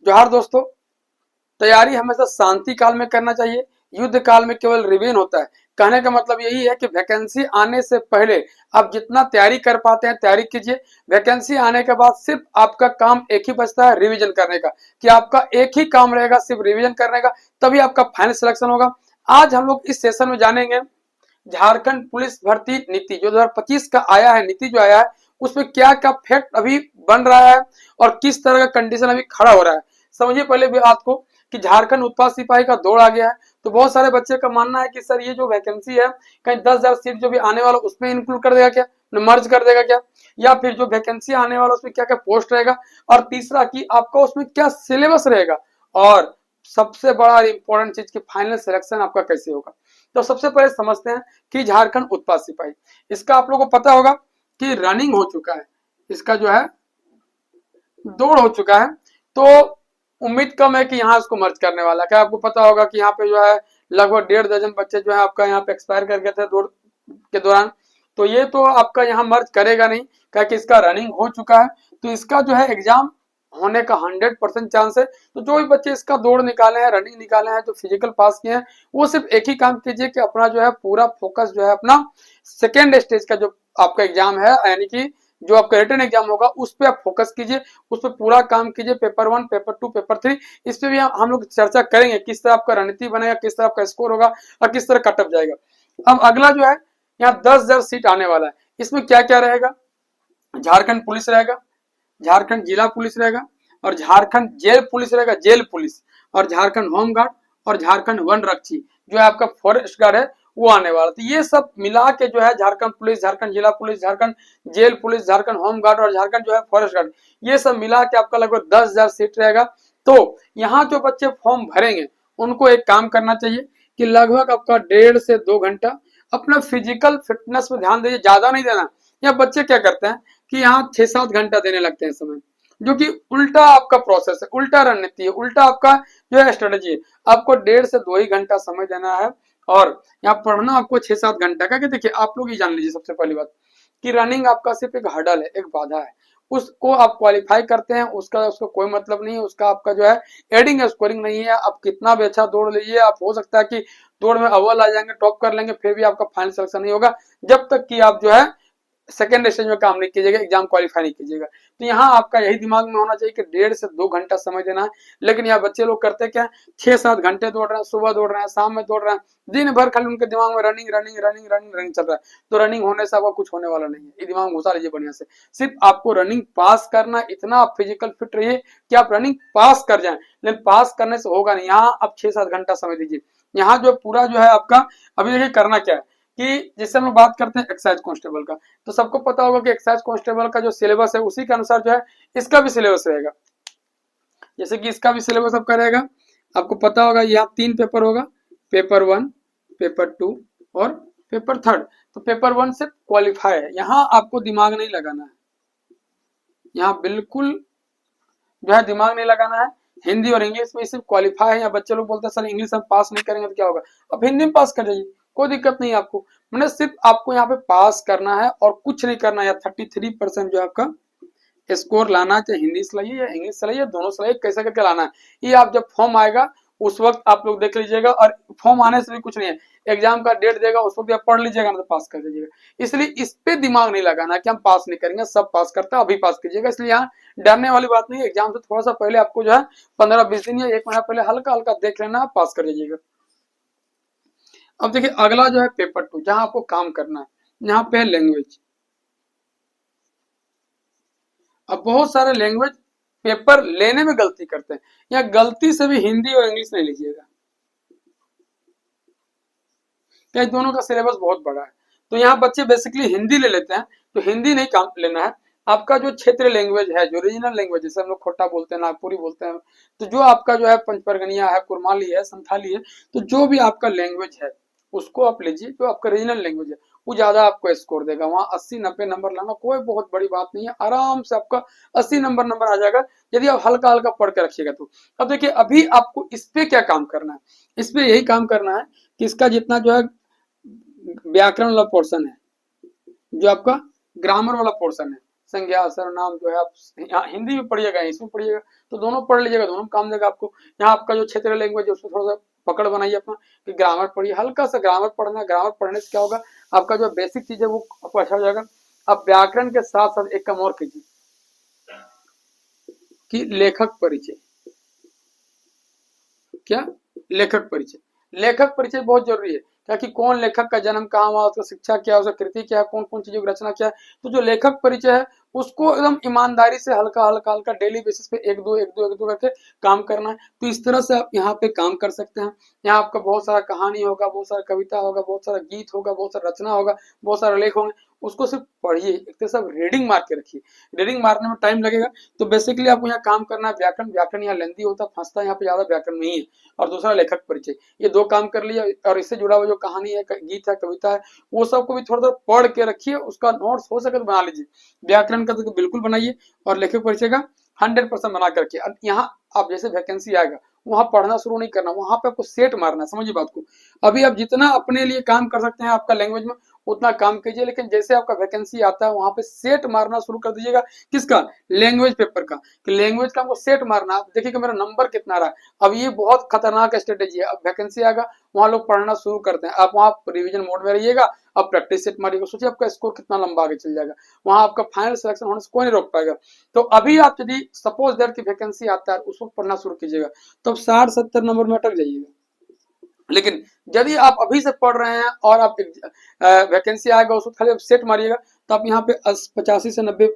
जोहार दोस्तों। तैयारी हमेशा शांति काल में करना चाहिए, युद्ध काल में केवल रिवीन होता है। कहने का मतलब यही है कि वैकेंसी आने से पहले आप जितना तैयारी कर पाते हैं तैयारी कीजिए। वैकेंसी आने के बाद सिर्फ आपका काम एक ही बचता है, रिवीजन करने का। कि आपका एक ही काम रहेगा, सिर्फ रिवीजन करने का, तभी आपका फाइनल सिलेक्शन होगा। आज हम लोग इस सेशन में जानेंगे झारखंड पुलिस भर्ती नीति जो 2025 का आया है, नीति जो आया है उसमें क्या क्या फैक्ट अभी बन रहा है और किस तरह का कंडीशन अभी खड़ा हो रहा है। समझिए पहले भी बात को कि झारखंड उत्पाद सिपाही का दौड़ आ गया है। तो बहुत सारे बच्चे का मानना है कि सर ये जो वैकेंसी है कहीं 10,000 सीट जो भी आने वाला उसमें इंक्लूड कर देगा क्या, मर्ज कर देगा क्या, या फिर जो वैकेंसी आने वाला उसमें क्या क्या पोस्ट रहेगा, और तीसरा कि आपका उसमें क्या सिलेबस रहेगा, और सबसे बड़ा इंपॉर्टेंट चीज की फाइनल सिलेक्शन आपका कैसे होगा। तो सबसे पहले समझते हैं कि झारखंड उत्पाद सिपाही, इसका आप लोगों को पता होगा कि रनिंग हो चुका है, इसका जो है दौड़ हो चुका है। तो उम्मीद कम है कि यहाँ इसको मर्ज करने वाला है। क्या आपको पता होगा कि यहाँ पे जो है लगभग 1.5 दर्जन बच्चे जो है आपका यहाँ पे एक्सपायर कर गए थे दौड़ के दौरान। तो ये तो आपका यहाँ मर्ज करेगा नहीं, क्या कि इसका रनिंग हो चुका है। तो इसका जो है एग्जाम होने का 100% चांस है। तो जो भी बच्चे इसका दौड़ निकाले हैं, रनिंग निकाले हैं, जो फिजिकल पास किए हैं, वो सिर्फ एक ही काम कीजिए कि अपना जो है पूरा फोकस जो है अपना सेकेंड स्टेज का जो आपका एग्जाम है, यानी कि जो आपका रिटन एग्जाम होगा उस पर आप फोकस कीजिए, उस पर पूरा काम कीजिए। पेपर 1, पेपर 2, पेपर 3, इस पे भी हम लोग चर्चा करेंगे किस तरह आपका रणनीति बनेगा, किस तरह आपका स्कोर होगा और किस तरह कटअप जाएगा। अब अगला जो है यहाँ 10,000 सीट आने वाला है। इसमें क्या क्या रहेगा, झारखंड पुलिस रहेगा, झारखंड जिला पुलिस रहेगा, और झारखंड जेल पुलिस रहेगा, जेल पुलिस, और झारखंड होमगार्ड, और झारखंड वन रक्षी जो है आपका फॉरेस्ट गार्ड है वो आने वाला। तो ये सब मिला के जो है झारखंड पुलिस, झारखंड जिला police, Jharkhand jail police, Jharkhand home guard और झारखंड जो है फॉरेस्ट गार्ड, ये सब मिला के आपका लगभग 10,000 सीट रहेगा। तो यहाँ जो बच्चे फॉर्म भरेंगे उनको एक काम करना चाहिए कि लगभग आपका 1.5 से 2 घंटा अपना फिजिकल फिटनेस पर ध्यान दीजिए, ज्यादा नहीं देना। या बच्चे क्या करते हैं कि यहाँ 6-7 घंटा देने लगते हैं समय, जो कि उल्टा आपका प्रोसेस है, उल्टा रणनीति है, उल्टा आपका जो है स्ट्रेटेजी है। आपको 1.5 से 2 ही घंटा समय देना है, और यहाँ पढ़ना आपको 6-7 घंटा का। देखिए आप लोग ये जान लीजिए सबसे पहली बात कि रनिंग आपका सिर्फ एक हर्डल है, एक बाधा है। उसको आप क्वालिफाई करते हैं, उसका कोई मतलब नहीं है, उसका आपका जो है एडिंग है, स्कोरिंग नहीं है। आप कितना भी अच्छा दौड़ लीजिए, आप हो सकता है कि दौड़ में अव्वल आ जाएंगे, टॉप कर लेंगे, फिर भी आपका फाइनल सिलेक्शन नहीं होगा जब तक कि आप जो है सेकेंड स्टेज में काम नहीं कीजिएगा, एग्जाम क्वालिफाई नहीं कीजिएगा। तो यहाँ आपका यही दिमाग में होना चाहिए कि 1.5 से 2 घंटा समय देना है। लेकिन यहाँ बच्चे लोग करते क्या, 6-7 घंटे दौड़ रहे हैं, सुबह दौड़ रहे हैं, शाम में दौड़ रहे हैं, दिन भर खाली उनके दिमाग में running running running running running चल रहा है। तो रनिंग होने से आपका कुछ होने वाला नहीं है, ये दिमाग में घुसा लीजिए बढ़िया से। सिर्फ आपको रनिंग पास करना, इतना आप फिजिकल फिट रहिए कि आप रनिंग पास कर जाए। लेकिन पास करने से होगा नहीं, यहाँ आप 6-7 घंटा समय दीजिए। यहाँ जो पूरा जो है आपका अभी देखिए करना क्या है कि जिससे हम लोग बात करते हैं एक्साइज कांस्टेबल का, तो सबको पता होगा कि एक्साइज कांस्टेबल का जो सिलेबस है उसी के अनुसार जो है इसका भी सिलेबस रहेगा। जैसे कि इसका भी सिलेबस आपका रहेगा, आपको पता होगा यहाँ 3 पेपर होगा, पेपर 1, पेपर 2 और पेपर 3। तो पेपर 1 से क्वालिफाई है, यहाँ आपको दिमाग नहीं लगाना है, यहाँ बिल्कुल जो है दिमाग नहीं लगाना है। हिंदी और इंग्लिश में सिर्फ क्वालिफाई है। या बच्चे लोग बोलते हैं सर इंग्लिश हम पास नहीं करेंगे तो क्या होगा, अब हिंदी में पास कर जाइए, कोई दिक्कत नहीं है आपको। मैंने सिर्फ आपको यहाँ पे पास करना है और कुछ नहीं करना है। 33% जो आपका स्कोर लाना है, चाहे हिंदी से लाइए या इंग्लिश से लाइए, दोनों से लाइए, कैसे करके लाना है। ये आप जब फॉर्म आएगा उस वक्त आप लोग देख लीजिएगा, और फॉर्म आने से भी कुछ नहीं है, एग्जाम का डेट देगा उस वक्त आप पढ़ लीजिएगा ना तो पास कर दीजिएगा। इसलिए इस पे दिमाग नहीं लगाना कि हम पास नहीं करेंगे, सब पास करता है अभी पास कीजिएगा। इसलिए यहाँ डरने वाली बात नहीं है। एग्जाम से थोड़ा सा पहले आपको जो है 15-20 दिन या 1 महीना पहले हल्का हल्का देख लेना, पास कर दीजिएगा। अब देखिए अगला जो है पेपर 2, जहां आपको काम करना है, यहाँ पे है लैंग्वेज। अब बहुत सारे लैंग्वेज पेपर लेने में गलती करते हैं, या गलती से भी हिंदी और इंग्लिश नहीं लीजिएगा, क्या दोनों का सिलेबस बहुत बड़ा है। तो यहाँ बच्चे बेसिकली हिंदी ले लेते हैं, तो हिंदी नहीं काम लेना है। आपका जो क्षेत्रीय लैंग्वेज है, जो रीजनल लैंग्वेज, जैसे हम लोग खोटा बोलते हैं, नागपुरी बोलते हैं, तो जो आपका जो है पंचपरगनिया है, कुरमाली है, संथाली है, तो जो भी आपका लैंग्वेज है उसको आप लीजिए, जो आपका रीजनल लैंग्वेज है वो ज्यादा आपको स्कोर देगा। वहाँ 80-90 नंबर लाना कोई बहुत बड़ी बात नहीं है, आराम से आपका 80 नंबर आ जाएगा यदि आप हल्का हल्का पढ़ के रखिएगा तो। अब देखिए अभी आपको इस पे क्या काम करना है, इस पे यही काम करना है कि इसका जितना जो है व्याकरण वाला पोर्शन है, जो आपका ग्रामर वाला पोर्शन है, संज्ञा सर्वनाम जो है आप यहाँ हिंदी में पढ़िएगा, इसमें पढ़िएगा, तो दोनों पढ़ लीजिएगा, दोनों में काम देगा आपको। यहाँ आपका जो क्षेत्रीय लैंग्वेज है उसको थोड़ा सा पकड़ बनाइए अपना, कि ग्रामर पढ़िए, हल्का सा ग्रामर पढ़ना। ग्रामर पढ़ने से क्या होगा, आपका जो बेसिक चीज है वो आपको अच्छा हो जाएगा। अब व्याकरण के साथ साथ एक काम और कीजिए कि लेखक परिचय। क्या? लेखक परिचय। लेखक परिचय बहुत जरूरी है, क्या कि कौन लेखक का जन्म कहाँ हुआ, उसका शिक्षा क्या है, उसका कृति क्या है, कौन कौन चीजों की रचना क्या है। तो जो लेखक परिचय है उसको एकदम ईमानदारी से हल्का हल्का हल्का डेली बेसिस पे एक दो एक दो एक दो करके काम करना है। तो इस तरह से आप यहाँ पे काम कर सकते हैं। यहाँ आपका बहुत सारा कहानी होगा, बहुत सारा कविता होगा, बहुत सारा गीत होगा, बहुत सारा रचना होगा, बहुत सारे लेख होंगे, उसको सिर्फ पढ़िए, एक तरह से आप रीडिंग मार के रखिए। रीडिंग मारने में टाइम लगेगा, तो बेसिकली आपको यहाँ काम करना है। व्याकरण, व्याकरण यहाँ लेंथी होता है, फंसता है यहाँ पे ज्यादा व्याकरण नहीं है। और दूसरा लेखक परिचय, ये दो काम कर लिया। और इससे जुड़ा हुआ जो कहानी है, गीत है, कविता है, वो सबको भी थोड़ा थोड़ा पढ़ के रखिए, उसका नोट्स हो सके तो बना लीजिए। व्याकरण का तो बिल्कुल बनाइए, और लेखक परिचय का 100% बना करके। अब यहाँ आप जैसे वैकेंसी आएगा वहां पढ़ना शुरू नहीं करना, वहां पे आपको सेट मारना, समझिए बात को। अभी आप जितना अपने लिए काम कर सकते हैं आपका लैंग्वेज में उतना काम कीजिए, लेकिन जैसे आपका वैकेंसी आता है वहां पे सेट मारना शुरू कर दीजिएगा। किसका? लैंग्वेज पेपर का, कि लैंग्वेज का हमको सेट मारना। आप देखिए कि मेरा नंबर कितना रहा। अब ये बहुत खतरनाक स्ट्रेटेजी है। अब वैकेंसी आएगा वहां लोग पढ़ना शुरू करते हैं, आप वहां रिवीजन मोड में रहिएगा, अब प्रैक्टिस सेट मारिएगा, सोचिए आपका स्कोर कितना लंबा आगे चल जाएगा। वहां आपका फाइनल सिलेक्शन होने से कोई नहीं रोक पाएगा। तो अभी आप यदि सपोज दैट की वैकेंसी आता है उस वक्त पढ़ना शुरू कीजिएगा, तो अब 60-70 नंबर में अटक जाइएगा। लेकिन यदि आप अभी से पढ़ रहे हैं और आप वैकेंसी आएगा उसको खाली आप सेट मारिएगा, तो आप यहाँ पे 85 से 90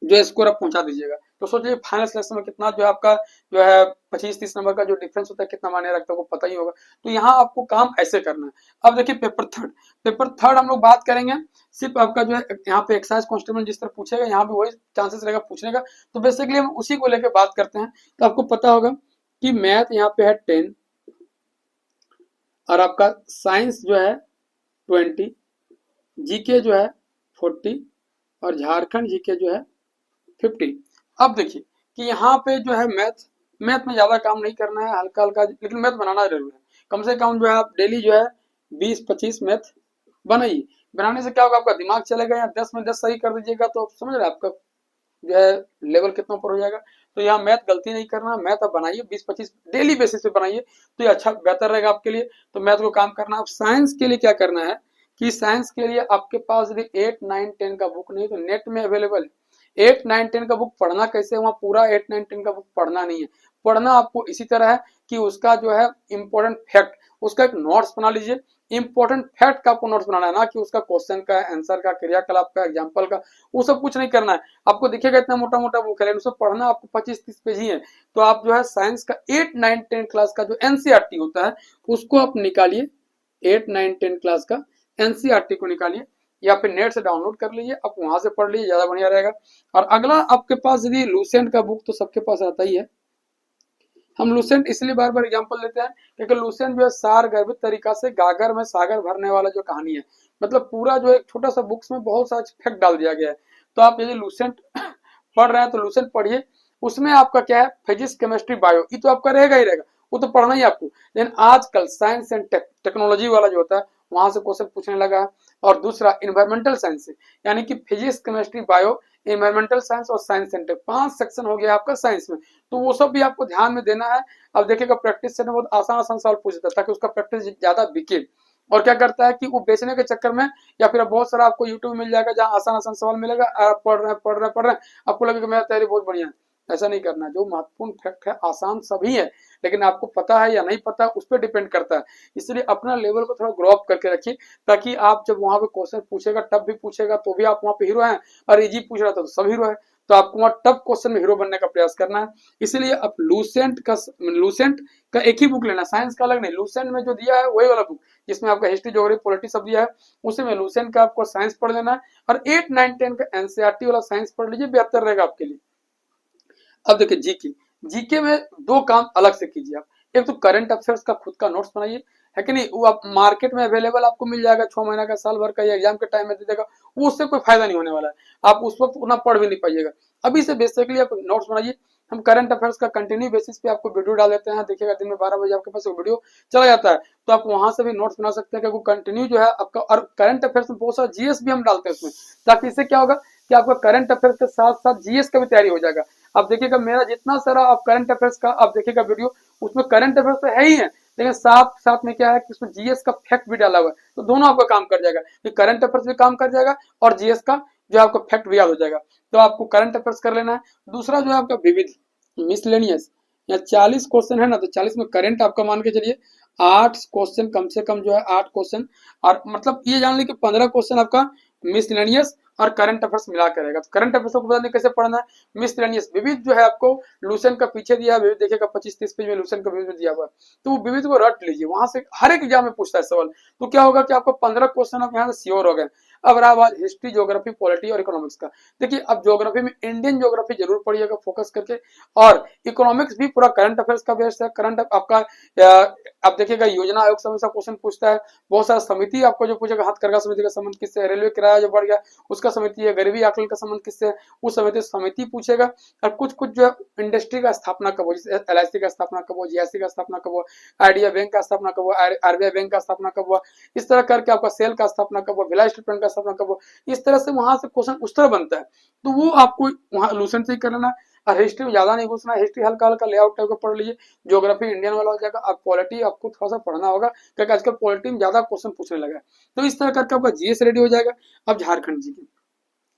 जो स्कोर आप पहुंचा दीजिएगा। तो सोचिए फाइनल सिलेक्शन में कितना जो है आपका जो है 25-30 नंबर का जो डिफरेंस होता है कितना मायने रखता है वो पता ही होगा। तो यहाँ आपको काम ऐसे करना है। अब देखिए पेपर थर्ड, पेपर थर्ड हम लोग बात करेंगे सिर्फ आपका जो है यहाँ पे एक्साइज कांस्टेबल जिस तरह पूछेगा यहाँ भी वही चांसेस रहेगा पूछने का। तो बेसिकली हम उसी को लेकर बात करते हैं। तो आपको पता होगा कि मैथ यहाँ पे है 10, और आपका साइंस जो है 20, जीके जो है 40, और झारखंड जीके जो है 50। अब देखिए कि यहाँ पे जो है मैथ में ज्यादा काम नहीं करना है, हल्का हल्का, लेकिन मैथ बनाना जरूर है। कम से कम जो है आप डेली जो है 20-25 मैथ बनाइए। बनाने से क्या होगा, आपका दिमाग चलेगा। या 10 में 10 सही कर दीजिएगा तो आप समझ रहे हैं आपका जो है लेवल कितना ऊपर हो जाएगा। तो यहाँ मैथ गलती नहीं करना, मैथ आप बनाइए 20-25 डेली बेसिस पे बनाइए, तो ये अच्छा बेहतर रहेगा आपके लिए। तो मैथ को काम करना। अब साइंस के लिए क्या करना है कि साइंस के लिए आपके पास यदि 8, 9, 10 का बुक नहीं तो नेट में अवेलेबल है। 8, 9, 10 का बुक पढ़ना कैसे, वहां पूरा 8, 9, 10 का बुक पढ़ना नहीं है। पढ़ना आपको इसी तरह है कि उसका जो है इंपॉर्टेंट फैक्ट, उसका एक नोट्स बना लीजिए। इंपॉर्टेंट फैक्ट का आपको नोट्स बनाना है, ना कि उसका क्वेश्चन का, आंसर का, क्रियाकलाप का, एग्जाम्पल का, वो सब कुछ नहीं करना है। आपको दिखेगा इतना मोटा मोटा बुक है, लेकिन उसमें पढ़ना आपको 25-30 पेज ही है। तो आप जो है साइंस का 8, 9, 10 क्लास का जो एनसीईआरटी होता है उसको आप निकालिए। 8, 9, 10 क्लास का एनसीईआरटी को निकालिए, या फिर नेट से डाउनलोड कर लीजिए, आप वहां से पढ़ लीजिए, ज्यादा बढ़िया रहेगा। और अगला आपके पास यदि लूसेंट का बुक तो सबके पास आता ही है। हम लूसेंट इसलिए बार बार एग्जांपल लेते हैं क्योंकि लूसेंट जो है सार गर्भित तरीका से गागर में सागर भरने वाला जो कहानी है, मतलब पूरा जो एक छोटा सा बुक्स में बहुत सारा फैक्ट डाल दिया गया है। तो आप यदि लूसेंट पढ़ रहे हैं तो लूसेंट पढ़िए। उसमें आपका क्या है, फिजिक्स, केमिस्ट्री, बायो, ये तो आपका रहेगा ही रहेगा, वो तो पढ़ना ही आपको। लेकिन आजकल साइंस एंड टेक्नोलॉजी वाला जो होता है वहां से क्वेश्चन पूछने लगा है। और दूसरा इन्वायरमेंटल साइंस से, यानी कि physics, chemistry, bio, environmental science और साइंस एंड टेक, 5 सेक्शन हो गया आपका साइंस में। तो वो सब भी आपको ध्यान में देना है। अब देखिएगा प्रैक्टिस सेट में बहुत आसान आसान सवाल पूछता है ताकि उसका प्रैक्टिस ज्यादा बिके। और क्या करता है कि वो बेचने के चक्कर में, या फिर बहुत सारा आपको यूट्यूब मिल जाएगा जहाँ आसान आसान सवाल मिलेगा, आप पढ़ रहे हैं, आपको लगेगा मेरा तैयारी बहुत बढ़िया है। ऐसा नहीं करना। जो महत्वपूर्ण फैक्ट है आसान सभी है, लेकिन आपको पता है या नहीं पता उस पर डिपेंड करता है। इसलिए अपना लेवल को थोड़ा ग्रो अप करके रखिए, ताकि आप जब वहां पे क्वेश्चन पूछेगा टफ भी पूछेगा तो भी आप वहां पे हीरो हैं, और इजी पूछ रहा था तो सब हीरो है। तो आपको वहां टफ क्वेश्चन में हीरो बनने का प्रयास करना है। इसलिए आप लूसेंट का एक ही बुक लेना, साइंस का अलग नहीं। लूसेंट में जो दिया है वही वाला बुक जिसमें आपका हिस्ट्री, ज्योग्राफी, पॉलिटी सब दिया है, उसी में लूसेंट का आपको साइंस पढ़ लेना है। और 8, 9, 10 का एनसीईआरटी वाला साइंस पढ़ लीजिए, बेहतर रहेगा आपके लिए। अब देखिए जीके, जीके में दो काम अलग से कीजिए आप। एक तो करंट अफेयर्स का खुद का नोट्स बनाइए, है कि नहीं, वो आप मार्केट में अवेलेबल आपको मिल जाएगा, 6 महीना का, साल भर का, या एग्जाम के टाइम में दे देगा, वो उससे कोई फायदा नहीं होने वाला है। आप उस वक्त उतना पढ़ भी नहीं पाइएगा। अभी से बेसिकली आप नोट्स बनाइए। हम करंट अफेयर्स का कंटिन्यू बेसिस पे आपको वीडियो डाल देते हैं, देखिएगा दिन में 12 बजे आपके पास वीडियो चला जाता है, तो आप वहां से भी नोट्स बना सकते हैं, क्योंकि कंटिन्यू जो है आपका। और करंट अफेयर्स में बहुत सारा जीएस भी हम डालते हैं उसमें, ताकि इससे क्या होगा कि आपका करंट अफेयर्स के साथ साथ जीएस का भी तैयारी हो जाएगा। आप देखिएगा मेरा जितना सारा आप करंट अफेयर्स का आप देखिएगा वीडियो, उसमें करंट अफेयर्स तो है ही है, लेकिन साथ साथ में क्या है कि उसमें जीएस का फैक्ट भी डाला हुआ है, तो दोनों आपका काम कर जाएगा कि करंट अफेयर्स भी काम कर जाएगा और जीएस का जो आपका फैक्ट भी याद हो जाएगा। तो आपको करंट अफेयर्स कर लेना है। दूसरा जो है आपका विविध मिसलेनियस, या 40 क्वेश्चन है ना, तो 40 में करंट आपका मान के चलिए 8 क्वेश्चन, कम से कम जो है 8 क्वेश्चन, और मतलब ये जान ली कि 15 क्वेश्चन आपका मिसलेनियस और करंट अफेयर्स मिला कर रहेगा। तो करंट अफेयर्स को पता नहीं कैसे पढ़ना है। मिसलेनियस विविध जो है आपको लूसेंट का पीछे दिया है, विविध देखिएगा 25-30 पेज में लूसेंट का विविध दिया हुआ है, तो वो विविध को रट लीजिए, वहां से हर एक एग्जाम में पूछता है सवाल। तो क्या होगा कि आपको 15 क्वेश्चन आप यहाँ से श्योर हो गए। अब रहा बात हिस्ट्री, ज्योग्राफी, पॉलिटी और इकोनॉमिक्स का। देखिए अब ज्योग्राफी में इंडियन ज्योग्राफी जरूर पढ़िएगा फोकस करके, और इकोनॉमिक्स भी पूरा करंट अफेयर्स का बेस्ड है। करंट आपका आप देखिएगा योजना आयोग से हमेशा क्वेश्चन पूछता है, बहुत सारा समिति आपको जो पूछेगा, हथकरघा समिति का संबंध किससे है, रेलवे किराया जो बढ़ गया उसका समिति है, गरीबी आकलन का संबंध किससे है, उस समिति पूछेगा। और कुछ कुछ जो है इंडस्ट्री का स्थापना कब हो, जैसे एलआईसी का स्थापना कब हो, जीआईसी का स्थापना कब हो, आइडिया बैंक का स्थापना कब हो, आरबीआई बैंक का स्थापना कब हुआ, इस तरह करके आपका सेल का स्थापना कब हो, भिलाई स्टेट बैंक का स्थापना कब हो, इस तरह से वहां से क्वेश्चन उस तरह बनता है। तो वो आपको वहां लूसेंट से ही कर लेना। और हिस्ट्री में ज्यादा नहीं घुसना, हिस्ट्री हल्का हल्का लेआउट टाइप का पढ़ लीजिए। ज्योग्राफी इंडियन वाला हो जाएगा। अब पॉलिटी आपको थोड़ा सा पढ़ना होगा, क्योंकि आजकल पॉलिटी में ज्यादा क्वेश्चन पूछने लगा है। तो इस तरह करके आपका जीएस रेडी हो जाएगा। अब झारखंड जी की,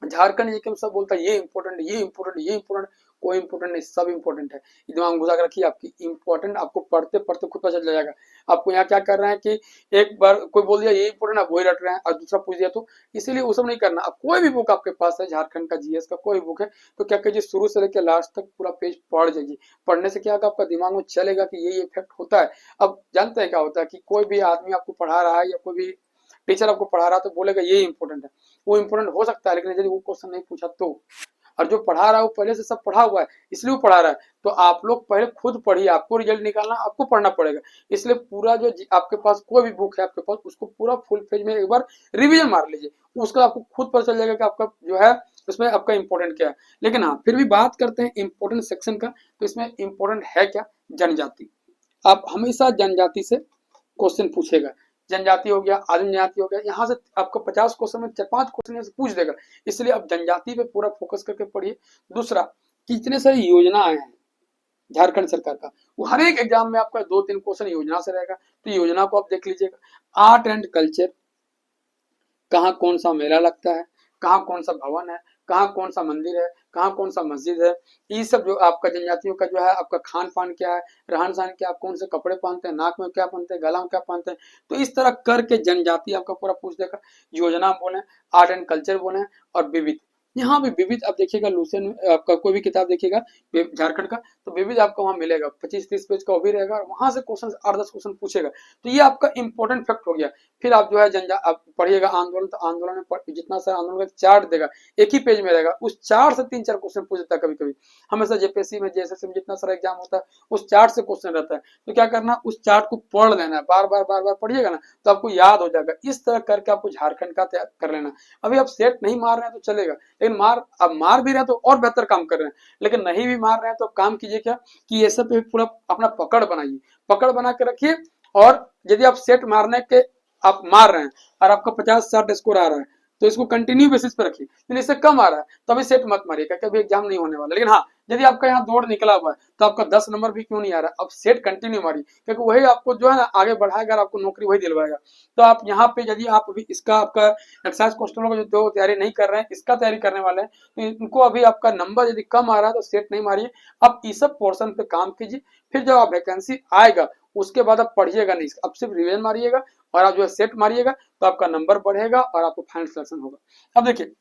झारखंड जी के सब बोलता है ये इंपॉर्टेंट, ये इंपॉर्टेंट, ये इंपॉर्टेंट, कोई इंपॉर्टेंट नहीं, सब इंपॉर्टेंट है। दिमाग में घुसा कर रखिए, आपकी इंपॉर्टेंट आपको पढ़ते पढ़ते खुद पता चल जाएगा। आपको यहाँ क्या कर रहे हैं कि एक बार कोई बोल दिया ये इंपॉर्टेंट, आप वही रट रहे हैं, और दूसरा पूछ दिया, तो इसीलिए वो सब नहीं करना। अब कोई भी बुक आपके पास है झारखंड का जीएस का कोई बुक है, तो क्या कीजिए शुरू से लेकर लास्ट तक पूरा पेज पढ़ जाइए। पढ़ने से क्या होगा, आपका दिमाग में चलेगा कि ये इफेक्ट होता है। अब जानते हैं क्या होता है कि कोई भी आदमी आपको पढ़ा रहा है या कोई भी टीचर आपको पढ़ा रहा है तो बोलेगा ये इंपॉर्टेंट है, वो इंपॉर्टेंट हो सकता है, लेकिन यदि वो क्वेश्चन नहीं पूछा तो, और जो पढ़ा रहा है वो पहले से सब पढ़ा हुआ है इसलिए वो पढ़ा रहा है। तो आप लोग पहले खुद पढ़िए, आपको रिजल्ट निकालना आपको पढ़ना पड़ेगा। इसलिए पूरा जो आपके पास कोई भी बुक है आपके पास, उसको पूरा फुल पेज में एक बार रिवीजन मार लीजिए, उसका आपको खुद पता चल जाएगा कि आपका जो है उसमें आपका इंपॉर्टेंट क्या है। लेकिन हाँ फिर भी बात करते हैं इंपॉर्टेंट सेक्शन का, तो इसमें इंपॉर्टेंट है क्या, जनजाति। आप हमेशा जनजाति से क्वेश्चन पूछेगा। जनजाति हो गया, आदिम जनजाति हो गया, यहाँ से आपको 50 क्वेश्चन में 4-5 क्वेश्चन से पूछ देगा, इसलिए आप जनजाति पे पूरा फोकस करके पढ़िए। दूसरा, कितने सारी योजना आए हैं झारखंड सरकार का, वो हर एक एग्जाम में आपका 2-3 क्वेश्चन योजना से रहेगा, तो योजना को आप देख लीजिएगा। आर्ट एंड कल्चर, कहाँ कौन सा मेला लगता है, कहाँ कौन सा भवन है, कहाँ कौन सा मंदिर है, कहाँ कौन सा मस्जिद है, ये सब जो आपका जनजातियों का जो है, आपका खान पान क्या है, रहन सहन क्या, कौन से कपड़े पहनते हैं, नाक में क्या पहनते हैं, गला में क्या पहनते हैं, तो इस तरह करके जनजाति आपका पूरा पूछ देगा। योजना बोले, आर्ट एंड कल्चर बोले, और विविध, यहाँ भी विविध आप देखिएगा लूसेन आपका कोई भी किताब देखिएगा झारखंड का, तो विविध आपको वहां मिलेगा 25-30 पेज का, वो भी रहेगा, और वहां से क्वेश्चन 8-10 क्वेश्चन पूछेगा। तो ये आपका इंपॉर्टेंट फैक्ट हो गया। फिर आप जो है आप पढ़िएगा आंदोलन, तो आंदोलन में जितना सारा आंदोलन का चार्ट देगा एक ही पेज में रहेगा, उस चार्ट से 3-4 क्वेश्चन पूछ देता है कभी कभी। हमेशा जेपीएससी में जेएसएससी में जितना सारा एग्जाम होता है उस चार्ट से क्वेश्चन रहता है, तो क्या करना, उस चार्ट को पढ़ लेना है, बार बार पढ़िएगा ना तो आपको याद हो जाएगा। इस तरह करके आपको झारखंड का तैयार कर लेना। अभी आप सेट नहीं मार रहे हैं तो चलेगा, लेकिन अब मार भी रहे हैं तो और बेहतर काम कर रहे हैं, लेकिन नहीं भी मार रहे हैं तो काम कीजिए क्या कि ये सब पे पूरा अपना पकड़ बनाइए, पकड़ बना के रखिए। और यदि आप सेट मारने के आप मार रहे हैं और आपका 50-60 स्कोर आ रहा है, तो इसको कंटिन्यू बेसिस पे रखिए। लेकिन इससे कम आ रहा है तो अभी सेट मत मारिए, क्योंकि अभी एग्जाम नहीं होने वाला। लेकिन हाँ, यदि आपका यहाँ दौड़ निकला हुआ है तो आपका 10 नंबर भी क्यों नहीं आ रहा है, अब सेट कंटिन्यू मारिए, क्योंकि वही आपको जो है ना आगे बढ़ाएगा और आपको नौकरी वही दिलवाएगा। तो आप यहाँ पे यदि आप अभी इसका आपका एक्साइज क्वेश्चनों का जो तैयारी नहीं कर रहे हैं, इसका तैयारी करने वाले हैं, तो इनको अभी आपका नंबर यदि कम आ रहा है तो सेट नहीं मारिए, अब इस सब पोर्शन पे काम कीजिए। फिर जब आप वैकेंसी आएगा उसके बाद आप पढ़िएगा नहीं, अब सिर्फ रिवीजन मारिएगा और आप जो है सेट मारिएगा, तो आपका नंबर बढ़ेगा और आपको फाइनल सिलेक्शन होगा। अब देखिए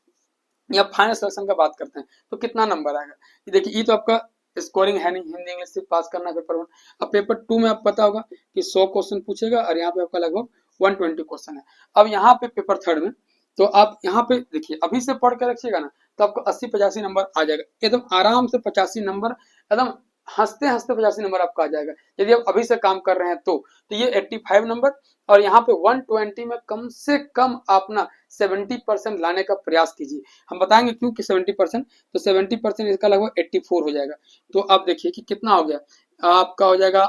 यहाँ फाइनल सिलेक्शन का बात करते हैं, तो कितना नंबर आएगा। ये देखिए, ये तो आपका स्कोरिंग है नहीं, हिंदी इंग्लिश से पास करना पेपर 1। अब पेपर 2 में आपको पता होगा कि 100 क्वेश्चन पूछेगा, और यहाँ पे आपका लगभग 120 क्वेश्चन है। अब यहाँ पे पेपर 3 में, तो आप यहाँ पे देखिए अभी से पढ़ के रखिएगा ना, तो आपको 80-85 नंबर आ जाएगा, एकदम आराम से 85 नंबर, एकदम हंसते हंसते 85 नंबर आपका आ जाएगा यदि आप अभी से काम कर रहे हैं तो। ये 85 नंबर, और यहाँ पे 120 में कम से कम आप ना 70% लाने का प्रयास कीजिए। हम बताएंगे क्यों कि 70%, तो 70% इसका लगभग 84 हो जाएगा। तो आप देखिए कि कितना हो गया, आपका हो जाएगा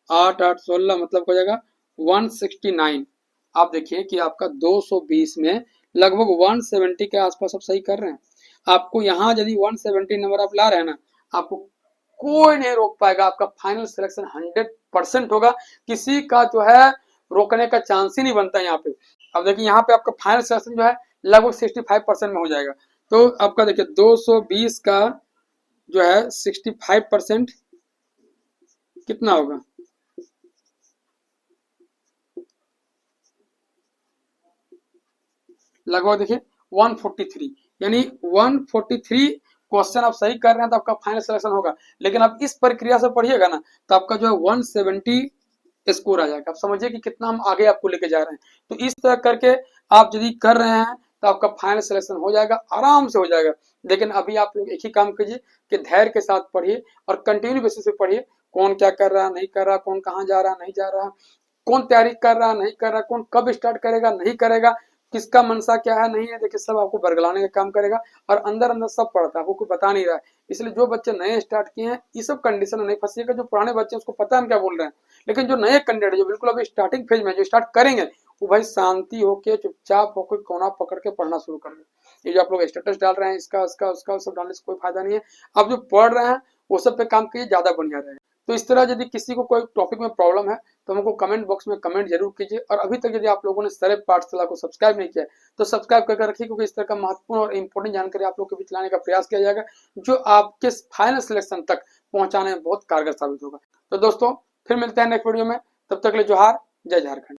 8-8-16, मतलब हो जाएगा 169। आप देखिए कि आपका 220 में लगभग 170 के आसपास आप सही कर रहे हैं। आपको यहाँ यदि 170 नंबर आप ला रहे हैं ना, आपको कोई नहीं रोक पाएगा, आपका फाइनल सिलेक्शन 100% होगा, किसी का जो है रोकने का चांस ही नहीं बनता यहाँ पे। अब देखिए यहाँ पे आपका फाइनल सिलेक्शन जो है लगभग 65% में हो जाएगा। तो आपका देखिए 220 का जो है 65% कितना होगा, लगभग देखिए 143, यानी 143 क्वेश्चन आप सही कर रहे हैं तो आपका फाइनल सिलेक्शन होगा। लेकिन आप इस प्रक्रिया से पढ़िएगा ना तो आपका जो है 170 स्कोर आ जाएगा। आप समझिए कि कितना हम आगे आपको लेके जा रहे हैं। तो इस तरह करके आप यदि कर रहे हैं तो आपका फाइनल सिलेक्शन हो जाएगा, आराम से हो जाएगा। लेकिन अभी आप लोग एक ही काम कीजिए कि धैर्य के साथ पढ़िए और कंटिन्यू बेसिस पे पढ़िए, कौन क्या कर रहा नहीं कर रहा, कौन कहाँ जा रहा नहीं जा रहा, कौन तैयारी कर रहा नहीं कर रहा, कौन कब स्टार्ट करेगा नहीं करेगा, किसका मनसा क्या है नहीं है, देखिए सब आपको बरगलाने का काम करेगा। और अंदर अंदर सब पढ़ता है, आपको कोई बता नहीं रहा है। इसलिए जो बच्चे नए स्टार्ट किए हैं ये सब कंडीशन में नहीं फंसिएगा। जो पुराने बच्चे हैं उसको पता है हम क्या बोल रहे हैं, लेकिन जो नए कैंडिडेट जो बिल्कुल अभी स्टार्टिंग फेज में जो स्टार्ट करेंगे वो भाई शांति होके चुपचाप होकर कोना पकड़ के पढ़ना शुरू करेंगे। ये जो आप लोग स्टेटस डाल रहे हैं इसका उसका उसका सब डालने से कोई फायदा नहीं है। आप जो पढ़ रहे हैं वो सब पे काम कीजिए, ज्यादा बढ़िया रहेगा। तो इस तरह यदि किसी को कोई टॉपिक में प्रॉब्लम है तो हमको कमेंट बॉक्स में कमेंट जरूर कीजिए। और अभी तक यदि आप लोगों ने सरल पाठशाला को सब्सक्राइब नहीं किया तो सब्सक्राइब करके रखिए, क्योंकि इस तरह का महत्वपूर्ण और इंपॉर्टेंट जानकारी आप लोग के बीच लाने का प्रयास किया जाएगा जो आपके फाइनल सिलेक्शन तक पहुंचाने में बहुत कारगर साबित होगा। तो दोस्तों फिर मिलते हैं नेक्स्ट वीडियो में, तब तक के लिए जोहार, जय झारखंड।